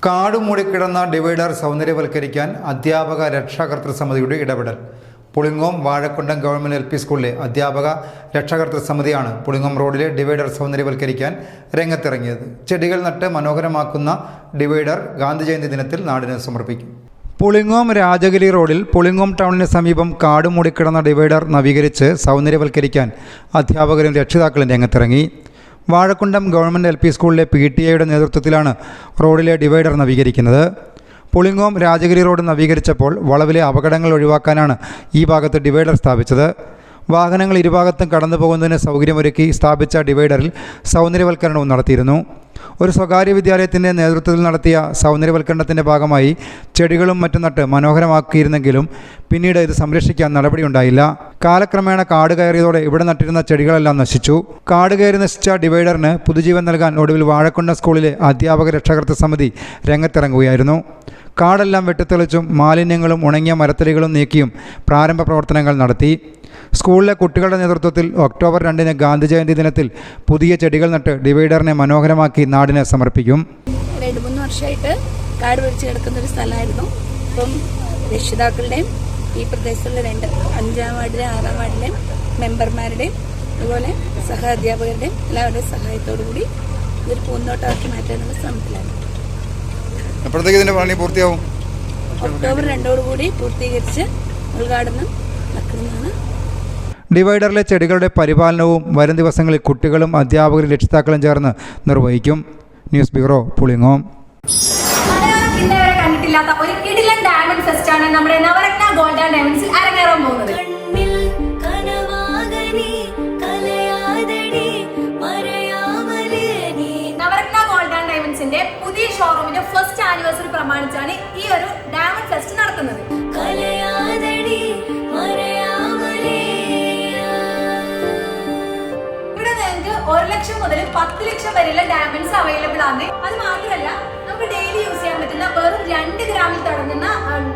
കാട് മൂടിക്കിടന്ന ഡിവൈഡർ സൗന്ദര്യവൽക്കരിക്കാൻ അധ്യാപക രക്ഷാകർതൃ സമിതിയുടെ ഇടപെടൽ. പുളിങ്ങോം വാഴക്കുണ്ടം ഗവൺമെന്റ് LP സ്കൂളിലെ അധ്യാപക രക്ഷാകർതൃ സമിതിയാണ് പുളിങ്ങോം റോഡിലെ ഡിവൈഡർ സൗന്ദര്യവൽക്കരിക്കാൻ രംഗത്തിറങ്ങിയത്. ചെടികൾ നട്ട് മനോഹരമാക്കുന്ന ഡിവൈഡർ ഗാന്ധിജയന്തി ദിനത്തിൽ നാടിന് സമർപ്പിക്കും. പുളിങ്ങോം രാജഗിരി റോഡിൽ പുളിങ്ങോം ടൗണിന് സമീപം കാട് മൂടിക്കിടന്ന ഡിവൈഡർ നവീകരിച്ച് സൗന്ദര്യവൽക്കരിക്കാൻ അധ്യാപകരും രക്ഷിതാക്കളും രംഗത്തിറങ്ങി. വാഴക്കുണ്ടം ഗവൺമെന്റ് LP സ്കൂളിലെ PTA നേതൃത്വത്തിലാണ് റോഡിലെ ഡിവൈഡർ നവീകരിക്കുന്നത്. പുളിങ്ങോം രാജഗിരി റോഡ് നവീകരിച്ചപ്പോൾ വളവിലെ അപകടങ്ങൾ ഒഴിവാക്കാനാണ് ഈ ഭാഗത്ത് ഡിവൈഡർ സ്ഥാപിച്ചത്. വാഹനങ്ങൾ ഇരുഭാഗത്തും കടന്നു പോകുന്നതിന് സൗകര്യമൊരുക്കി സ്ഥാപിച്ച ഡിവൈഡറിൽ സൗന്ദര്യവൽക്കരണവും നടത്തിയിരുന്നു. ഒരു സ്വകാര്യ വിദ്യാലയത്തിൻ്റെ നേതൃത്വത്തിൽ നടത്തിയ സൗന്ദര്യവൽക്കരണത്തിൻ്റെ ഭാഗമായി ചെടികളും മറ്റും നട്ട് മനോഹരമാക്കിയിരുന്നെങ്കിലും പിന്നീട് ഇത് സംരക്ഷിക്കാൻ നടപടിയുണ്ടായില്ല. കാലക്രമേണ കാട് കയറിയതോടെ ഇവിടെ നട്ടിരുന്ന ചെടികളെല്ലാം നശിച്ചു. കാട് കയറി നശിച്ച ഡിവൈഡറിന് പുതുജീവൻ നൽകാൻ ഒടുവിൽ വാഴക്കുണ്ടം സ്കൂളിലെ അധ്യാപക രക്ഷാകർതൃ സമിതി രംഗത്തിറങ്ങുകയായിരുന്നു. കാടെല്ലാം വെട്ടിത്തെളിച്ചും മാലിന്യങ്ങളും ഉണങ്ങിയ മരത്തടികളും നീക്കിയും പ്രാരംഭ പ്രവർത്തനങ്ങൾ നടത്തി. സ്കൂളിലെ കുട്ടികളുടെ നേതൃത്വത്തിൽ ഒക്ടോബർ 2 ഗാന്ധിജയന്തി ദിനത്തിൽ പുതിയ ചെടികൾ നട്ട് ഡിവൈഡറിനെ മനോഹരമാക്കി നാടിനെ സമർപ്പിക്കും. 2-3 വർഷമായിട്ട് കാട് പിടിച്ച് കിടക്കുന്ന ഒരു സ്ഥലമായിരുന്നു. അപ്പം രക്ഷിതാക്കളുടെയും ഈ പ്രദേശത്തുള്ള 5-ാം വാർഡിലെയും 6-ാം വാർഡിലെയും മെമ്പർമാരുടെയും അതുപോലെ സഹ അധ്യാപകരുടെയും എല്ലാവരുടെയും സഹായത്തോടു കൂടി ഇതൊരു പൂന്തോട്ടമാക്കി മാറ്റാനുള്ള ശ്രമത്തിലാണ്. എപ്പോഴത്തേക്ക് ഇതിന്റെ പണി പൂർത്തിയാവും? ഒക്ടോബർ 2 പൂർത്തീകരിച്ച് ഉദ്ഘാടനം നടക്കുന്നതാണ്. ഡിവൈഡറിലെ ചെടികളുടെ പരിപാലനവും വരും ദിവസങ്ങളിൽ കുട്ടികളും അധ്യാപകരും രക്ഷിതാക്കളും ചേർന്ന് നിർവഹിക്കും. News bureau, Pulingome. കണ്ടിട്ടില്ലാത്ത ഒരു കിടിലൻ ഡയമണ്ട് ഫെസ്റ്റ് ആണ് നമ്മുടെ നവരത്ന ഗോൾഡ് ആൻഡ് ഡയമണ്ട്സിൽ അരങ്ങേറാൻ പോകുന്നത്. നവരത്ന ഗോൾഡ് ആൻഡ് ഡയമണ്ട്സിന്റെ പുതിയ ഷോറൂമിന്റെ ഫസ്റ്റ് ആനിവേഴ്സറി പ്രമാണിച്ചാണ് ഈ ഒരു ഡയമണ്ട് ഫെസ്റ്റ് നടത്തുന്നത്. ഇവിടെ നിങ്ങൾക്ക് 1 ലക്ഷം മുതൽ 10 ലക്ഷം വരെയുള്ള ഡയമണ്ട്സ് അവൈലബിൾ ആണ്. അത് മാത്രമല്ല, നമുക്ക് ഡെയിലി യൂസ് ചെയ്യാൻ പറ്റുന്ന വെറും 2 ഗ്രാമിൽ തുടങ്ങുന്ന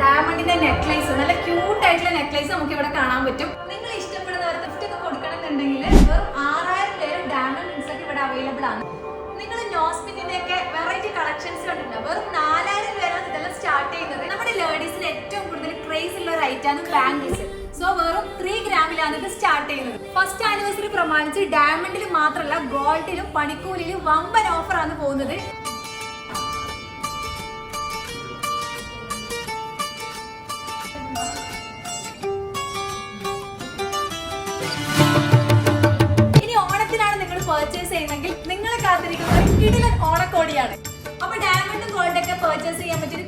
ഡയമണ്ടിന്റെ നെക്ലേസ്, നല്ല ക്യൂട്ട് ആയിട്ടുള്ള നെക്ലേസ് നമുക്ക് ഇവിടെ കാണാൻ പറ്റും. നിങ്ങൾ ഇഷ്ടപ്പെടുന്നവർക്ക് ഗിഫ്റ്റ് ഒക്കെ കൊടുക്കണമെന്നുണ്ടെങ്കിൽ വെറും 6000 പേര് ഡയമണ്ട് റിങ്സ് ഒക്കെ ഇവിടെ അവൈലബിൾ ആണ്. നിങ്ങൾ നോസ്പിന്റെ ഒക്കെ വെറൈറ്റി കളക്ഷൻസ് കണ്ടിട്ടുണ്ട്. വെറും 4000 പേരാണ് ഇതെല്ലാം സ്റ്റാർട്ട് ചെയ്യുന്നത്. നമ്മുടെ ലേഡീസിന് ഏറ്റവും കൂടുതൽ ക്രേസ് ഉള്ള ഒരു ഐറ്റാണ് ബാംഗിൾസ്. സോ വെറും 3 ഗ്രാമിലാണ് ഇത് സ്റ്റാർട്ട് ചെയ്യുന്നത്. ഫസ്റ്റ് ആനിവേഴ്സറി പ്രമാണിച്ച് ഡയമണ്ടിലും മാത്രമല്ല ഗോൾഡിലും പണിക്കൂലിയിലും വമ്പൻ ഓഫർ ആണ് പോകുന്നത്. ഇനി ഓണത്തിനാണ് നിങ്ങൾ പർച്ചേസ് ചെയ്യുന്നതെങ്കിൽ നിങ്ങളെ കാത്തിരിക്കുന്ന ഒരു കിടിലൻ ഓണക്കോടിയാണ്. അപ്പൊ ഡയമണ്ടും ഗോൾഡൊക്കെ പർച്ചേസ് ചെയ്യാൻ പറ്റിയ